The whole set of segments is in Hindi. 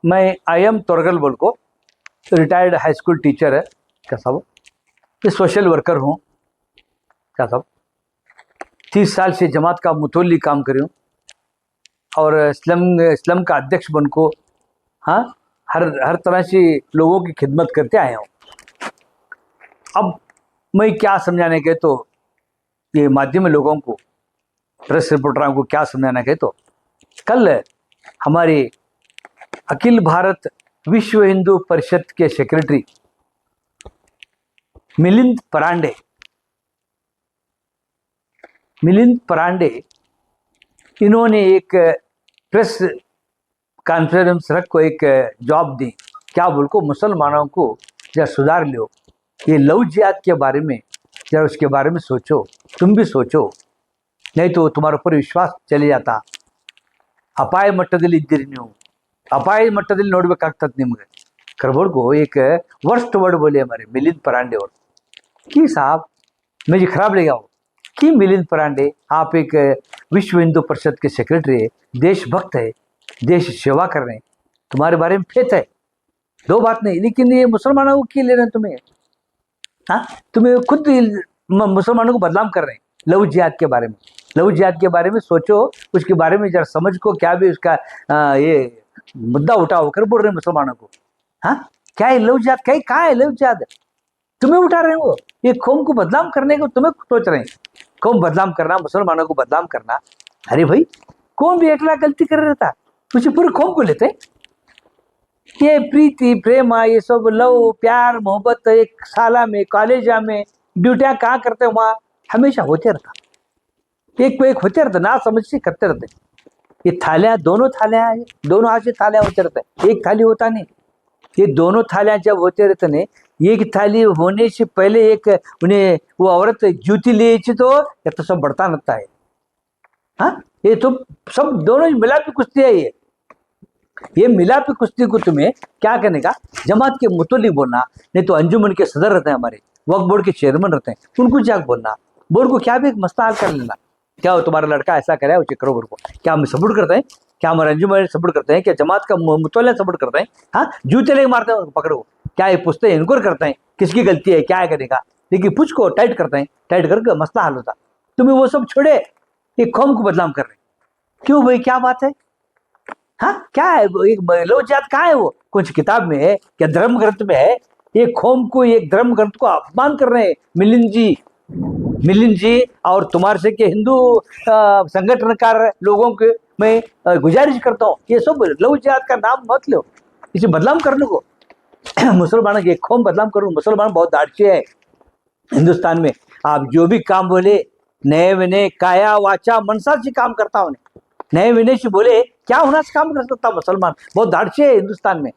मैं आई.एम. तोरगल बोल को रिटायर्ड हाई स्कूल टीचर है क्या साहब, ये सोशल वर्कर हूँ क्या साहब। 30 साल से जमात का मुतवल्ली काम कर रही हूँ और इस्लाम का अध्यक्ष बन को हाँ हर तरह से लोगों की खिदमत करते आया हूँ। अब मैं क्या समझाने के तो ये माध्यम लोगों को, प्रेस रिपोर्टरों को क्या समझाना के तो कल हमारे अखिल भारत विश्व हिंदू परिषद के सेक्रेटरी मिलिंद परांडे इन्होंने एक प्रेस कॉन्फ्रेंस रख को एक जॉब दी, क्या बोल को मुसलमानों को जरा सुधार लो, ये लव जिहाद के बारे में जरा उसके बारे में सोचो, तुम भी सोचो, नहीं तो तुम्हारे ऊपर विश्वास चले जाता। अपाय मಟ್ಟದಲ್ಲಿ ಇದ್ದೀರಿ ನೀವು, अपाय मಟ್ಟದಲ್ಲಿ ನೋಡಬೇಕಾಗ್ತದೆ ನಿಮಗೆ करबोड़ एक वर्स्ट वर्ड बोले हमारे मिलिंद परांडे और कि साहब मुझे खराब लगा वो कि मिलिंद परांडे आप एक विश्व हिंदू परिषद के सेक्रेटरी है, देशभक्त है, देश सेवा कर रहे हैं, तुम्हारे बारे में फेथ है, दो बात नहीं, लेकिन ये मुसलमानों को क्यों ले रहे हैं तुम्हें? हाँ, तुम्हें खुद मुसलमानों को बदनाम कर रहे हैं लव जिहाद के बारे में। लव जिहाद के बारे में सोचो, उसके बारे में जरा समझ को, क्या भी उसका ये मुद्दा उठा होकर बोल रहे हैं मुसलमानों को। हाँ, क्या है लव जिहाद? कहाँ है लव जिहाद? तुम्हें उठा रहे हैं वो, ये कौम को बदनाम करने को तुम्हें सोच रहे हैं, कौम बदनाम करना, मुसलमानों को बदनाम करना। अरे भाई, कौन भी अकेला गलती कर रहा था, उसे पूरे कौम को लेते। ये प्रीति प्रेम, ये सब लव प्यार मोहब्बत एक साला में कॉलेज में ड्यूटियां कहाँ करते वहाँ हमेशा होते रहता, एक को एक होते रहते, ना समझ से करते रहते। ये थालियां, दोनों हाथ से थालियां होते रहते, एक थाली होता नहीं। ये दोनों थालियां जब होते रहते ने, एक थाली होने से पहले एक उन्हें वो औरत जूती ले तो या तो सब बढ़ता रहता है। हाँ, ये तो सब दोनों मिलापी कुश्ती है। ये मिलापी कुश्ती को तुम्हें क्या करने का, जमात के मुतल्लिक बोलना, नहीं तो अंजुमन के सदर रहते हैं, हमारे वक्फ बोर्ड के चेयरमैन रहते हैं, उनको जाकर बोलना, बोर्ड को क्या भी मसला हल कर लेना। क्या हो तुम्हारा लड़का ऐसा करे उसे करो बोर्ड को, क्या हम सपोर्ट करते हैं? क्या हमारे अंजुमन सपोर्ट करते हैं? क्या जमात का मुतल्लिक सपोर्ट करते हैं? हाँ, जूते लेके मारते हैं, पकड़ो, क्या ये पूछते हैं, इनको करते हैं किसकी गलती है, क्या है करेगा, लेकिन पूछ को टाइट करते हैं, टाइट करके मसला हल होता। तुम्हें वो सब छोड़े, ये कौम को बदनाम कर रहे हैं, क्यों भाई, क्या बात है? हाँ, क्या है एक लव जिहाद? कहाँ है वो? कुछ किताब में है क्या, धर्म ग्रंथ में है? ये कौम को, एक धर्म ग्रंथ को अपमान कर रहे हैं मिलिंद जी और तुम्हारे से के हिंदू संगठनकार लोगों के मैं गुजारिश करता हूँ, ये सब लव जिहाद का नाम मत लो, इसे बदनाम करने को। मुसलमानों की एक कौम बदनाम करो, मुसलमान बहुत दाढ़चे है हिंदुस्तान में। आप जो भी काम बोले, नए विनय काया वाचा मनसा से काम करता हूँ, नए विनय से बोले क्या होना से काम कर सकता मुसलमान, बहुत दाढ़चे है हिंदुस्तान में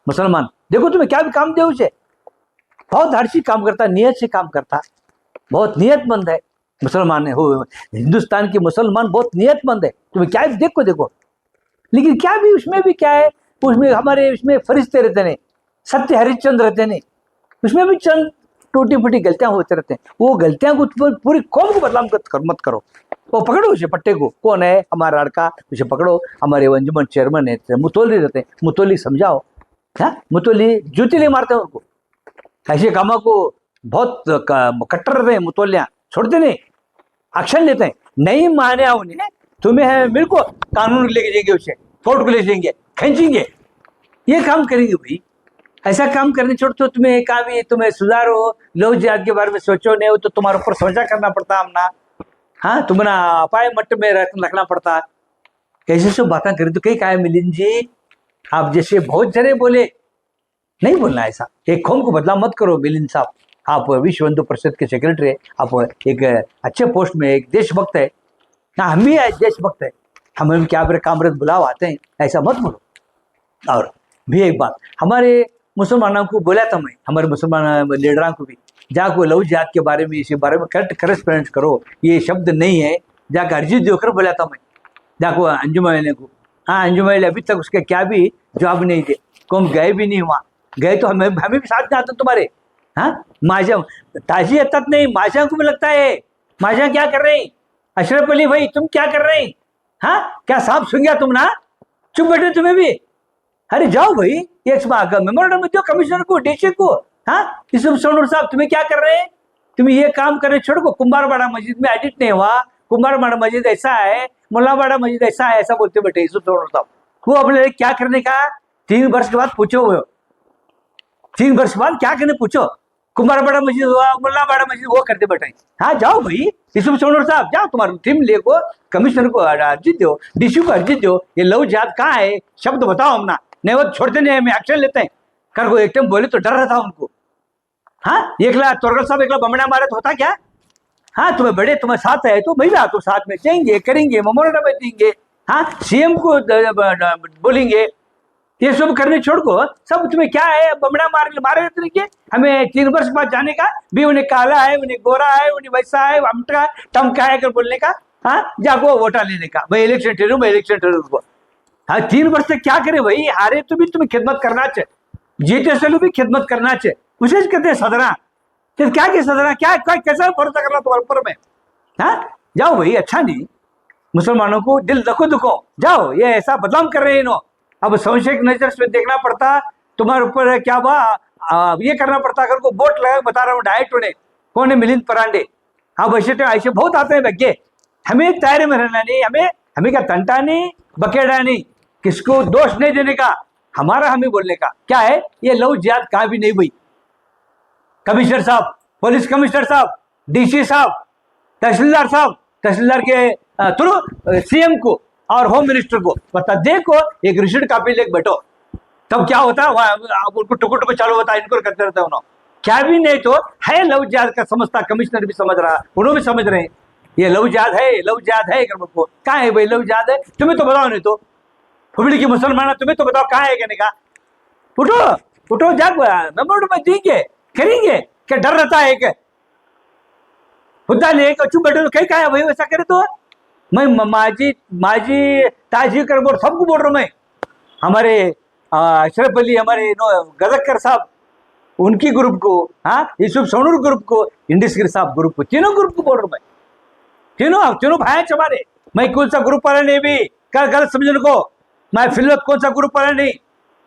मुसलमान। देखो तुम्हें क्या भी काम दे उसे, बहुत धाड़सी काम करता, नियत से काम करता, बहुत नियतमंद है मुसलमान है, हो हिंदुस्तान के मुसलमान बहुत नियतमंद है, तुम्हें क्या भी देखो। लेकिन क्या भी उसमें भी क्या है, उसमें हमारे उसमें फरिश्ते रहते ने, सत्य हरिश्चंद्र रहते ने, उसमें भी चंद टूटी फूटी गलतियां होते रहते हैं। वो गलतियां को पूरी कौम को बदनाम मत करो। वो पकड़ो उसे पट्टे को, कौन है हमारा लड़का, उसे पकड़ो, हमारे अंजुमन चेयरमैन है, मुतवल्ली रहते हैं, मुतवल्ली समझाओ। हाँ, मुतवल्ली जूती ले मारते हैं उनको, ऐसे कामों को बहुत कट्टर रहते हैं मुतवल्लियां, छोड़ते नहीं, एक्शन लेते हैं। नहीं माने उन्हें, तुम्हें मेरे को कानून लेके जाएंगे, उसे कोर्ट को ले जाएंगे, खींचेंगे, ये काम करेंगे भाई। ऐसा काम करने छोड़ तो तुम्हें काम ही, तुम्हें सुधारो, लव जिहाद के बारे में सोचो, नहीं हो तो तुम्हारे ऊपर सोचा करना पड़ता हमना। हाँ, तुम्हें अपाय मट्ट में रखना पड़ता। कैसे सब बातें करें तो कहीं क्या है मिलिंद जी, आप जैसे बहुत जने बोले, नहीं बोलना ऐसा, एक कौम को बदनाम मत करो। मिलिंद साहब, आप विश्व हिंदू परिषद के सेक्रेटरी है, आप एक अच्छे पोस्ट में, एक देशभक्त है। हाँ, हम भी देशभक्त है, हमें क्या कामरत बुलाव आते हैं, ऐसा मत बोलो। और भी एक बात, हमारे मुसलमानों को बोला था मैं, हमारे मुसलमान लीडरों को भी, जाको लव जिहाद के बारे में, इसी बारे में करेक्ट करेस्पॉन्डेंस करो, ये शब्द नहीं है, जाकर अर्जी देकर बोला था मैं, जाको अंजुम को। हाँ, अंजुम अभी तक उसके क्या भी जवाब नहीं दे, कौन गए भी नहीं वहाँ, गए तो हमें भी साथ में आते तुम्हारे। हाँ, माझा ताजी तक नहीं, माझा को भी लगता है, माझा क्या कर रहे हैं, अशरफ अली भाई तुम क्या कर रहे हैं? हाँ, क्या सांप सुन गया तुम ना, चुप बैठे तुम्हें भी। अरे जाओ भाई, एक मेमोरेंडम दो कमिश्नर को, डीसी को। हाँ, यूसुफ सोनूर साहब तुम्हें क्या कर रहे हैं? तुम्हें ये काम करने छोड़ को, कुंभारवाड़ा मस्जिद में एडिट नहीं हुआ, कुंभारवाड़ा मस्जिद ऐसा है, मुल्लावाड़ा मस्जिद ऐसा है, ऐसा बोलते बैठे यूसुफ सोनूर साहब। वो अपने क्या करने का 3 वर्ष के बाद पूछो, वो 3 वर्ष बाद क्या करने पूछो। कुंभारवाड़ा मस्जिद हुआ, मुल्लावाड़ा मस्जिद वो करते बैठे। हाँ जाओ भाई यूसुफ सोनूर साहब, जाओ तुम्हारी टीम ले को कमिश्नर को अर्जी दो, डीसी को अर्जी दो, ये लव जिहाद कहाँ है, शब्द बताओ हमना। नहीं वो छोड़ते नहीं, हमें एक्शन लेते हैं। कर को एक टाइम बोले तो डर रहा था उनको। हाँ, एकला तोरगल साहब एकला बमड़ा मारे तो होता क्या? हाँ, तुम्हें बड़े तुम्हारे साथ है तो मैं भी तो साथ में जाएंगे, करेंगे, मेमोरेंडम में देंगे। हाँ, सीएम को बोलेंगे। ये सब करने छोड़ को सब तुम्हें क्या है, बमड़ा मारे तरीके। हमें 3 वर्ष बाद जाने का भी, उन्हें काला है, उन्हें गोरा है, उन्हें वैसा है, अमटा टमका है कर बोलने का। हाँ, जाको वोटा लेने का, मैं इलेक्शन ठहरू, मैं इलेक्शन ठहरू को। हाँ, 3 वर्ष तक क्या करे भाई, हारे तो भी तुम्हें खिदमत करना चाहिए, जीते से भी खिदमत करना चाहिए। विशेष कहते हैं सदना, फिर क्या के सदना, क्या कैसा भरोसा करना तुम्हारे ऊपर में? हाँ, जाओ भाई, अच्छा नहीं, मुसलमानों को दिल दुखो, जाओ, ये ऐसा बदनाम कर रहे हैं इन्हों। अब संशय की नजर से देखना पड़ता तुम्हारे ऊपर, क्या ये करना पड़ता, अगर को वोट लगा बता रहा हूँ डायरेक्ट उन्हें, कौन है मिलिंद परांडे। अब ऐसे बहुत आते हैं बग्गे, हमें दायरे में रहना नहीं, हमें क्या तंटा नहीं, बकेड़ा नहीं, किसको दोष नहीं देने का, हमारा हमें बोलने का। क्या है ये लव जिहाद कहाँ भी नहीं हुई। कमिश्नर साहब, पुलिस कमिश्नर साहब, डीसी साहब, तहसीलदार के थ्रू सीएम को और होम मिनिस्टर को बता, देखो एक रिसीट कॉपी लेके बैठो, तब क्या होता है, उनको टुकु चालू होता है, इनको करते रहते हैं उन्होंने। क्या भी नहीं तो है लव जिहाद का समझता, कमिश्नर भी समझ रहा, उन्होंने भी समझ रहे हैं ये लव जिहाद है, लव जिहाद है। कहाँ है भाई लव जिहाद है, तुम्हें तो बताओ, नहीं तो फुबड़ी की मुसलमान तुम्हें तो बताओ कहाँ है कहने का। उठो जाग, मेमोरेंडम में देंगे, करेंगे, क्या डर रहता है क्या? खुदा ले चुप बैठे तो कहीं कहा भाई वैसा करे तो मैं माजी ताजी कर बोल सबको बोल रहा हूँ मैं। हमारे अशरफ अली, हमारे गदक्कर साहब, उनकी ग्रुप को, हाँ, यूसुफ सोनूर ग्रुप को, इंडस्क्री साहब ग्रुप को, तीनों ग्रुप को बोल रहा हूँ मैं। तीनों भाई हमारे, मैं कौन सा ग्रुप वाला नहीं भी कर गलत समझने को, मैं फिलहाल कौन सा ग्रुप वाला नहीं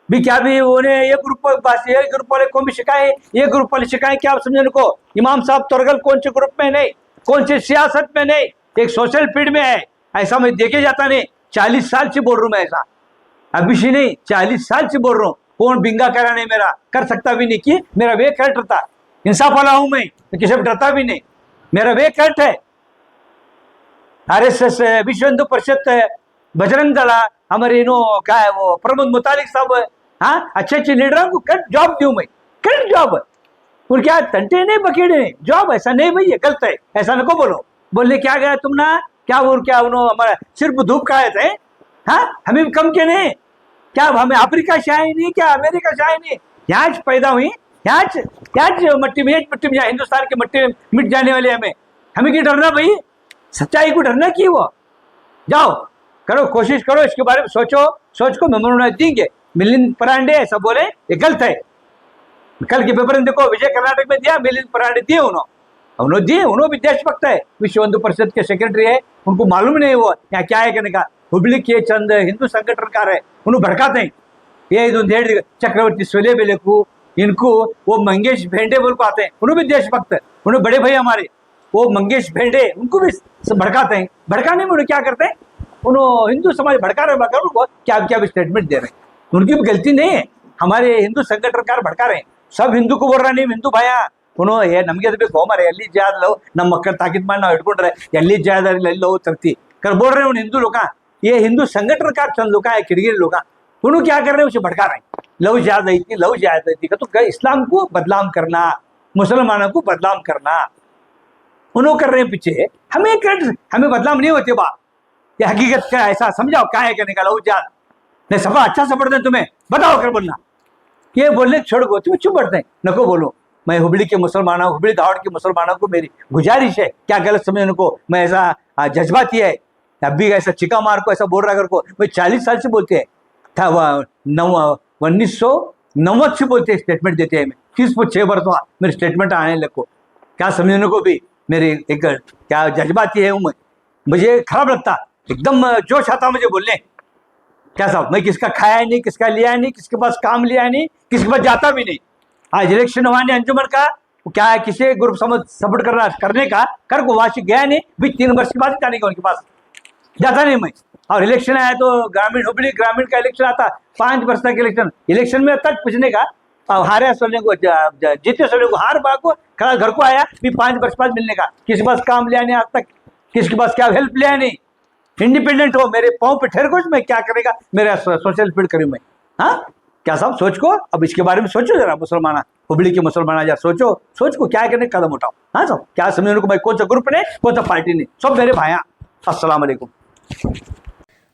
भी, क्या भी उन्हें ये ग्रुप वाले को भी शिकाए, ये ग्रुप वाले शिकाए, क्या समझने को। इमाम साहब तोरगल कौन से ग्रुप में नहीं, कौन से सियासत में नहीं, एक सोशल फील्ड में है, ऐसा मैं देखे जाता नहीं। 40 साल से बोल रहा हूँ मैं, ऐसा अभी से नहीं, 40 साल से बोल रहा हूँ। कौन बिंगा करा नहीं मेरा, कर सकता भी नहीं कि मेरा वे करेक्ट रहता, इंसाफ वाला हूं मैं, किसी से डरता भी नहीं, मेरा वे करेक्ट है। RSS, विश्व हिंदू परिषद, बजरंग दला, हमारे क्या है वो प्रमोद मुतालिक साहब, हाँ, अच्छे लीडरों को कट जॉब दूं मैं, कट जॉब। और क्या तंटे नहीं, बकेड़े नहीं, जॉब ऐसा नहीं भाई, ये गलत है, ऐसा नको बोलो। बोलने क्या गया तुम ना, क्या उन्होंने हमारा सिर्फ धूप खाए थे। हाँ, हमें कम के नहीं, क्या हमें अफ्रीका से आए नहीं, क्या अमेरिका से आए नहीं, यहाँ पैदा हुई, यहाँ मट्टी में यहाँ हिंदुस्तान की मट्टी में मिट जाने वाले हमें क्यों डरना भाई, सच्चाई को डरना की वो। जाओ करो, कोशिश करो, इसके बारे में सोच को मेमोरेंडम देंगे। मिलिंद परांडे ऐसा बोले, ये गलत है। कल के पेपर में देखो, विजय कर्नाटक में दिया, मिलिंद परांडे दिए उन्होंने भी देशभक्त है, विश्व हिंदू परिषद के सेक्रेटरी है, उनको मालूम नहीं वो यहाँ क्या है कहने का। हुबली के चंद हिंदू संगठनकार है, उन्होंने भड़काते हैं, ये चक्रवर्ती सोले बेले को, इनको वो मंगेश भेंडे बोल को आते हैं, उन्होंने भी देशभक्त है, उन्होंने बड़े भाई हमारे वो मंगेश भेंडे, उनको भी भड़काते हैं। भड़काने में उन्हें क्या करते हैं, उन्होंने हिंदू समाज भड़का रहे हैं, उनको क्या भी स्टेटमेंट दे रहे हैं, उनकी भी गलती नहीं है, हमारे हिंदू संगठनकार भड़का रहे हैं। सब हिंदू को बोल रहा नहीं, हिंदू भाया उन्होंने नಮಗೆ ಗೋಮರೆ ಎಲ್ಲಿ ಜಾದ ಲವ್ ನಮ್ಮ ಮಕ್ಕಳ ತಾಕೀತ್ ಮಾಡಿ ನಾವು ಇಟ್ಕೊಂಡ್ರೆ ಎಲ್ಲಿ ಜಾದ ಲವ್ तकती कर बोल रहे हैं उन हिंदू लोग, ये हिंदू संगठनकार चंद लोग है, किड़गिर लोग, उन्होंने क्या कर रहे हैं, उसे भड़का रहे हैं। लव जिहाद थी तो इस्लाम को बदनाम करना, मुसलमानों को बदनाम करना उन्होंने कर रहे हैं पीछे। हमें बदनाम नहीं होते बा, ये हकीकत का ऐसा समझाओ क्या है कहने का। लव जिहाद नहीं सफा अच्छा सा पढ़ते तुम्हें बताओ कर बोलना, ये बोलने छोड़ गो, तुम्हें चुप पढ़ते हैं, नको बोलो। मैं हुबली के मुसलमानों, हुबली धावड़ के मुसलमानों को मेरी गुजारिश है, क्या गलत समझे उनको, मैं ऐसा जज्बाती है, अब भी ऐसा चिका मार को ऐसा बोल रहा कर को, मैं 40 साल से बोलते हैं था, 1990 से बोलते हैं, स्टेटमेंट देते हैं। 36 वर्ष हुआ मेरे स्टेटमेंट आने लग को, क्या समझने को भी मेरे एक क्या जज्बाती है, मुझे खराब लगता, एकदम जोश आता मुझे बोलने। क्या साहब, मैं किसका खाया नहीं, किसका लिया नहीं, किसके पास काम लिया नहीं, किसके पास जाता भी नहीं। आज इलेक्शन हुआ नहीं अंजुमन का, क्या है किसी ग्रुप सपोर्ट करने का, कर को वाशी गया नहीं, भी 3 वर्ष के बाद जाने का उनके पास, जाता नहीं मैं। और इलेक्शन आया तो ग्रामीण हुबली ग्रामीण का इलेक्शन आता, 5 वर्ष तक इलेक्शन में तक पूछने का, अब हारे सोने को जीते सोने को हार बा को खड़ा घर को आया भी 5 वर्ष बाद मिलने का, किसी पास काम लिया नहीं आज तक, किसके पास क्या हेल्प लिया नहीं। इंडिपेंडेंट हो, मेरे पाँव पे ठहर कुछ, मैं क्या करेगा, मेरा सोशल फील्ड करूँ मैं। हाँ क्या साहब, सोच को अब इसके बारे में सोचो जरा, मुसलमान हुबली के मुसलमान जरा सोच को क्या करने कदम उठाओ। हाँ साहब, क्या समझने को, मैं कौन सा ग्रुप नहीं, कौन सा पार्टी नहीं, सब मेरे भाया। अस्सलाम वालेकुम।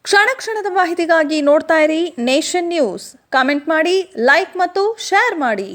ಕ್ಷಣ ಕ್ಷಣದ ಮಾಹಿತಿಗಾಗಿ ನೋಡ್ತಾ ಇರಿ ನೇಷನ್ ನ್ಯೂಸ್. ಕಾಮೆಂಟ್ ಮಾಡಿ, ಲೈಕ್ ಮತ್ತು ಶೇರ್ ಮಾಡಿ.